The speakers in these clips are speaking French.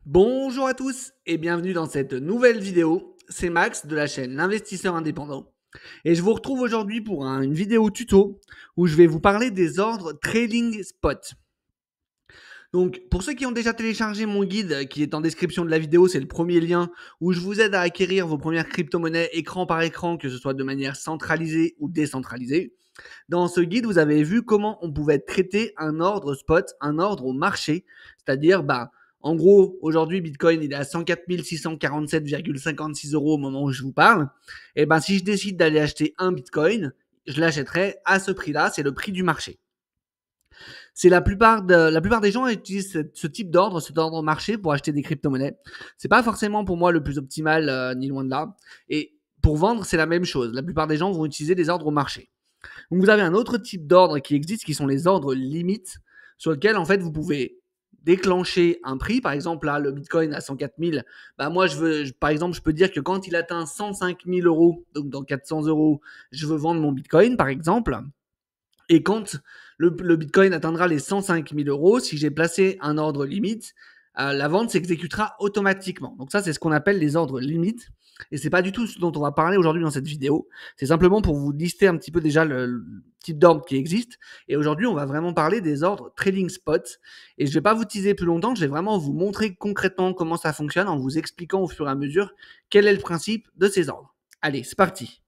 Bonjour à tous et bienvenue dans cette nouvelle vidéo. C'est Max de la chaîne L'Investisseur Indépendant. Et je vous retrouve aujourd'hui pour une vidéo tuto où je vais vous parler des ordres Trading Spot. Donc pour ceux qui ont déjà téléchargé mon guide qui est en description de la vidéo, c'est le premier lien où je vous aide à acquérir vos premières crypto-monnaies écran par écran, que ce soit de manière centralisée ou décentralisée. Dans ce guide, vous avez vu comment on pouvait traiter un ordre spot, un ordre au marché, c'est-à-dire en gros, aujourd'hui, Bitcoin, il est à 104 647,56 € au moment où je vous parle. Et si je décide d'aller acheter un Bitcoin, je l'achèterai à ce prix-là, c'est le prix du marché. C'est la plupart des gens utilisent ce type d'ordre, cet ordre marché pour acheter des crypto-monnaies. C'est pas forcément pour moi le plus optimal, ni loin de là. Et pour vendre, c'est la même chose. La plupart des gens vont utiliser des ordres au marché. Donc vous avez un autre type d'ordre qui existe, qui sont les ordres limites, sur lesquels en fait vous pouvez déclencher un prix. Par exemple, là, le Bitcoin à 104 000, moi, par exemple, je peux dire que quand il atteint 105 000 €, donc dans 400 €, je veux vendre mon Bitcoin, par exemple. Et quand le Bitcoin atteindra les 105 000 €, si j'ai placé un ordre limite, la vente s'exécutera automatiquement. Donc ça, c'est ce qu'on appelle les ordres limites. Et c'est pas du tout ce dont on va parler aujourd'hui dans cette vidéo. C'est simplement pour vous lister un petit peu déjà le type d'ordre qui existe. Et aujourd'hui, on va vraiment parler des ordres trading spot. Et je vais pas vous teaser plus longtemps. Je vais vraiment vous montrer concrètement comment ça fonctionne en vous expliquant au fur et à mesure quel est le principe de ces ordres. Allez, c'est parti.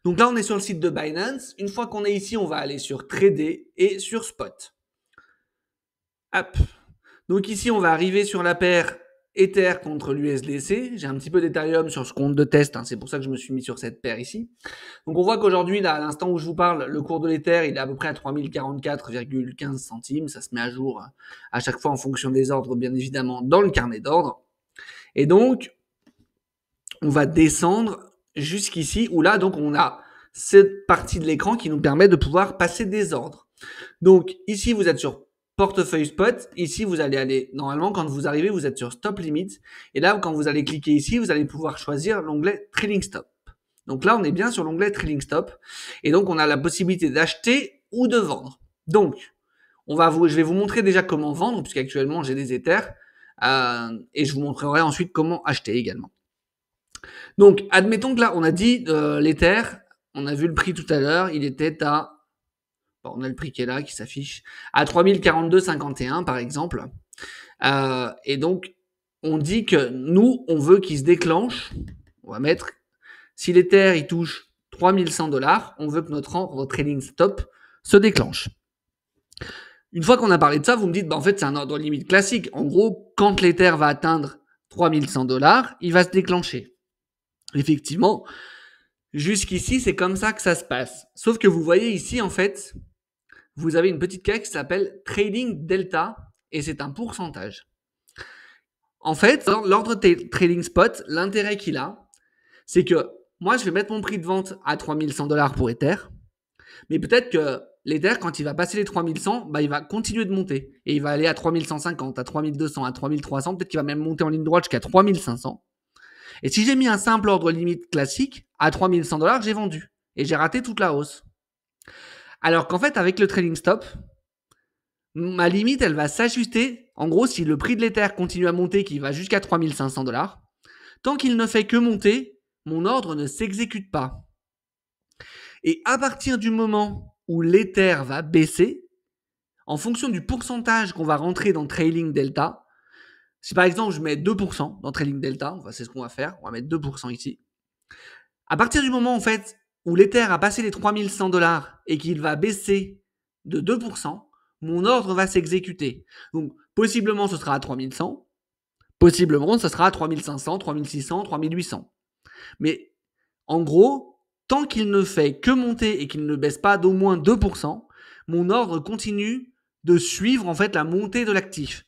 Donc là, on est sur le site de Binance. Une fois qu'on est ici, on va aller sur Trader et sur Spot. Hop. Donc ici, on va arriver sur la paire Ether contre l'USDC. J'ai un petit peu d'Ethereum sur ce compte de test. C'est pour ça que je me suis mis sur cette paire ici. Donc on voit qu'aujourd'hui, là, à l'instant où je vous parle, le cours de l'Ether, il est à peu près à 3044,15 centimes. Ça se met à jour à chaque fois en fonction des ordres, bien évidemment, dans le carnet d'ordre. Et donc, on va descendre jusqu'ici, où là, donc, on a cette partie de l'écran qui nous permet de pouvoir passer des ordres. Donc, ici, vous êtes sur portefeuille spot. Ici, vous allez aller, normalement, quand vous arrivez, vous êtes sur stop limit. Et là, quand vous allez cliquer ici, vous allez pouvoir choisir l'onglet trailing stop. Donc là, on est bien sur l'onglet trailing stop. Et donc, on a la possibilité d'acheter ou de vendre. Donc, je vais vous montrer déjà comment vendre, puisqu'actuellement, j'ai des Ethers. Et je vous montrerai ensuite comment acheter également. Donc, admettons que là, on a dit l'Ether, on a vu le prix tout à l'heure, il était à, on a le prix qui est là, qui s'affiche, à 3042,51 par exemple. Et donc, on dit que nous, on veut qu'il se déclenche, on va mettre, si l'Ether, il touche 3100 $, on veut que notre ordre trading stop se déclenche. Une fois qu'on a parlé de ça, vous me dites, en fait, c'est un ordre limite classique. En gros, quand l'Ether va atteindre 3100 $, il va se déclencher. Effectivement, jusqu'ici, c'est comme ça que ça se passe. Sauf que vous voyez ici, en fait, vous avez une petite case qui s'appelle Trading Delta et c'est un pourcentage. En fait, l'ordre Trading Spot, l'intérêt qu'il a, c'est que moi, je vais mettre mon prix de vente à 3100 $ pour Ether, mais peut-être que l'Ether, quand il va passer les 3100, il va continuer de monter et il va aller à 3150, à 3200, à 3300, peut-être qu'il va même monter en ligne droite jusqu'à 3500. Et si j'ai mis un simple ordre limite classique, à 3100 $, j'ai vendu. Et j'ai raté toute la hausse. Alors qu'en fait, avec le trading stop, ma limite, elle va s'ajuster. En gros, si le prix de l'Ether continue à monter, qui va jusqu'à 3500 $, tant qu'il ne fait que monter, mon ordre ne s'exécute pas. Et à partir du moment où l'Ether va baisser, en fonction du pourcentage qu'on va rentrer dans Trailing Delta, si par exemple je mets 2% dans Trailing Delta, c'est ce qu'on va faire, on va mettre 2% ici. À partir du moment en fait où l'Ether a passé les 3100 $ et qu'il va baisser de 2%, mon ordre va s'exécuter. Donc possiblement ce sera à 3100, possiblement ce sera à 3500, 3600, 3800. Mais en gros, tant qu'il ne fait que monter et qu'il ne baisse pas d'au moins 2%, mon ordre continue de suivre en fait la montée de l'actif.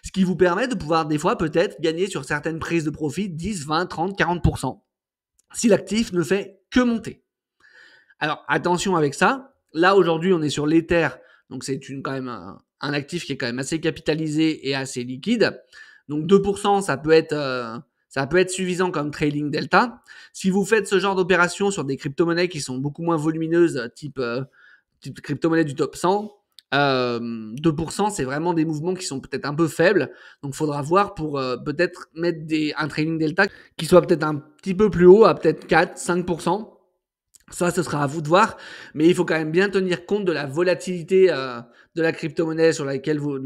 Ce qui vous permet de pouvoir des fois peut-être gagner sur certaines prises de profit 10, 20, 30, 40%. Si l'actif ne fait que monter. Alors attention avec ça. Là aujourd'hui on est sur l'Ether, donc c'est quand même un actif qui est quand même assez capitalisé et assez liquide. Donc 2% ça peut être suffisant comme trailing delta. Si vous faites ce genre d'opération sur des crypto-monnaies qui sont beaucoup moins volumineuses, type crypto-monnaie du top 100, 2%, c'est vraiment des mouvements qui sont peut-être un peu faibles. Donc, il faudra voir pour peut-être mettre un trailing delta qui soit peut-être un petit peu plus haut, à peut-être 4-5%. Ça, ce sera à vous de voir, mais il faut quand même bien tenir compte de la volatilité de la crypto-monnaie sur laquelle vous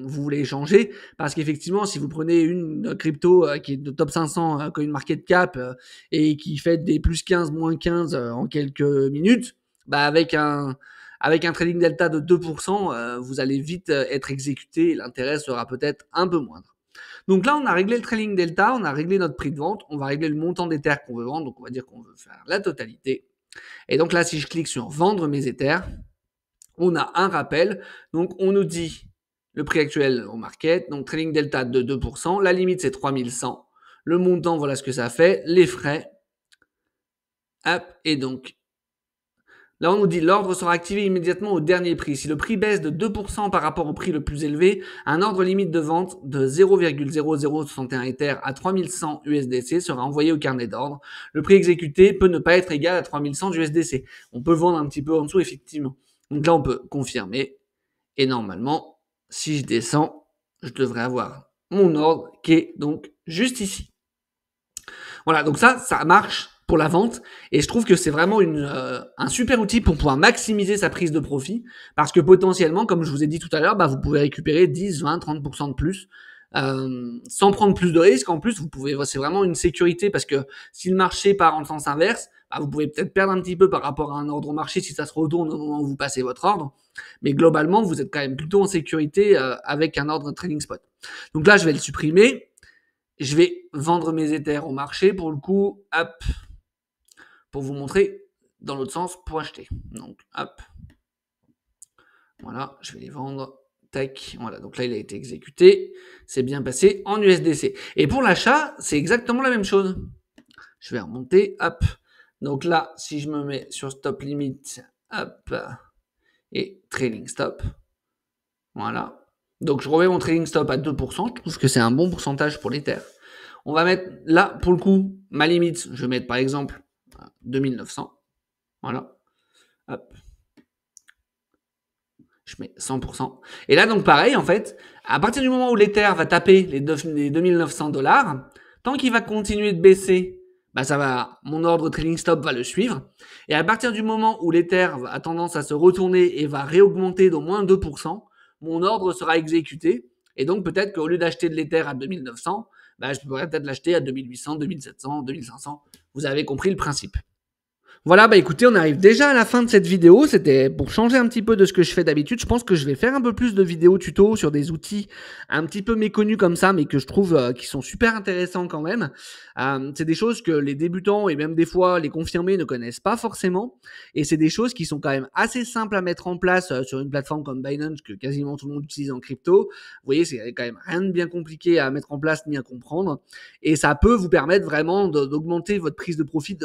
voulez échanger, parce qu'effectivement, si vous prenez une crypto qui est de top 500 CoinMarketCap et qui fait des plus 15, moins 15 en quelques minutes, bah avec un trading delta de 2%, vous allez vite être exécuté et l'intérêt sera peut-être un peu moindre. Donc là, on a réglé le trailing delta, on a réglé notre prix de vente, on va régler le montant d'Ether qu'on veut vendre, donc on va dire qu'on veut faire la totalité. Et donc là, si je clique sur vendre mes Ethers, on a un rappel. Donc on nous dit le prix actuel au market, donc trading delta de 2%, la limite c'est 3100. Le montant, voilà ce que ça fait, les frais. Hop, et donc là, on nous dit l'ordre sera activé immédiatement au dernier prix. Si le prix baisse de 2% par rapport au prix le plus élevé, un ordre limite de vente de 0,0061 Ether à 3100 USDC sera envoyé au carnet d'ordre. Le prix exécuté peut ne pas être égal à 3100 USDC. On peut vendre un petit peu en dessous, effectivement. Donc là, on peut confirmer. Et normalement, si je descends, je devrais avoir mon ordre qui est donc juste ici. Voilà, donc ça marche pour la vente et je trouve que c'est vraiment un super outil pour pouvoir maximiser sa prise de profit parce que potentiellement, comme je vous ai dit tout à l'heure, bah, vous pouvez récupérer 10, 20, 30% de plus sans prendre plus de risques. En plus, c'est vraiment une sécurité parce que si le marché part en sens inverse, bah, vous pouvez peut-être perdre un petit peu par rapport à un ordre au marché si ça se retourne au moment où vous passez votre ordre. Mais globalement, vous êtes quand même plutôt en sécurité avec un ordre trading spot. Donc là, je vais le supprimer. Je vais vendre mes Ethers au marché pour le coup, hop, pour vous montrer dans l'autre sens pour acheter. Donc, hop, voilà, je vais les vendre. Tac, voilà, donc là il a été exécuté, c'est bien passé en USDC. Et pour l'achat, c'est exactement la même chose. Je vais remonter, hop. Donc là, si je me mets sur stop limit, hop, et trailing stop, voilà. Donc je remets mon trading stop à 2%, je trouve que c'est un bon pourcentage pour l'Ether. On va mettre là, pour le coup, ma limite, je vais mettre par exemple 2900. Voilà. Hop. Je mets 100%. Et là, donc pareil, en fait, à partir du moment où l'Ether va taper les 2900 $, tant qu'il va continuer de baisser, bah ça va, mon ordre trailing stop va le suivre. Et à partir du moment où l'Ether a tendance à se retourner et va réaugmenter d'au moins 2%, mon ordre sera exécuté. Et donc peut-être qu'au lieu d'acheter de l'Ether à 2900, bah, je pourrais peut-être l'acheter à 2800, 2700, 2500. Vous avez compris le principe. Voilà, bah écoutez, on arrive déjà à la fin de cette vidéo. C'était pour changer un petit peu de ce que je fais d'habitude. Je pense que je vais faire un peu plus de vidéos tuto sur des outils un petit peu méconnus comme ça, mais que je trouve qui sont super intéressants quand même. C'est des choses que les débutants et même des fois les confirmés ne connaissent pas forcément. Et c'est des choses qui sont quand même assez simples à mettre en place sur une plateforme comme Binance que quasiment tout le monde utilise en crypto. Vous voyez, c'est quand même rien de bien compliqué à mettre en place ni à comprendre. Et ça peut vous permettre vraiment d'augmenter votre prise de profit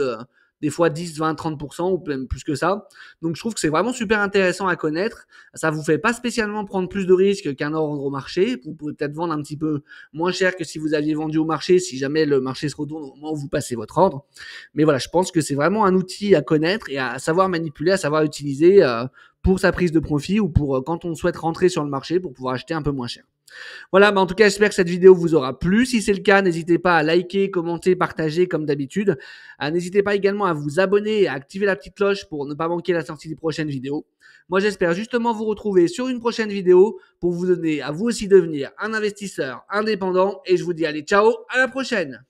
des fois 10, 20, 30% ou même plus que ça. Donc je trouve que c'est vraiment super intéressant à connaître. Ça vous fait pas spécialement prendre plus de risques qu'un ordre au marché. Vous pouvez peut-être vendre un petit peu moins cher que si vous aviez vendu au marché, si jamais le marché se retourne au moment où vous passez votre ordre. Mais voilà, je pense que c'est vraiment un outil à connaître et à savoir manipuler, à savoir utiliser pour sa prise de profit ou pour quand on souhaite rentrer sur le marché pour pouvoir acheter un peu moins cher. Voilà, bah en tout cas, j'espère que cette vidéo vous aura plu. Si c'est le cas, n'hésitez pas à liker, commenter, partager comme d'habitude. N'hésitez pas également à vous abonner et à activer la petite cloche pour ne pas manquer la sortie des prochaines vidéos. Moi, j'espère justement vous retrouver sur une prochaine vidéo pour vous donner à vous aussi devenir un investisseur indépendant. Et je vous dis allez, ciao, à la prochaine!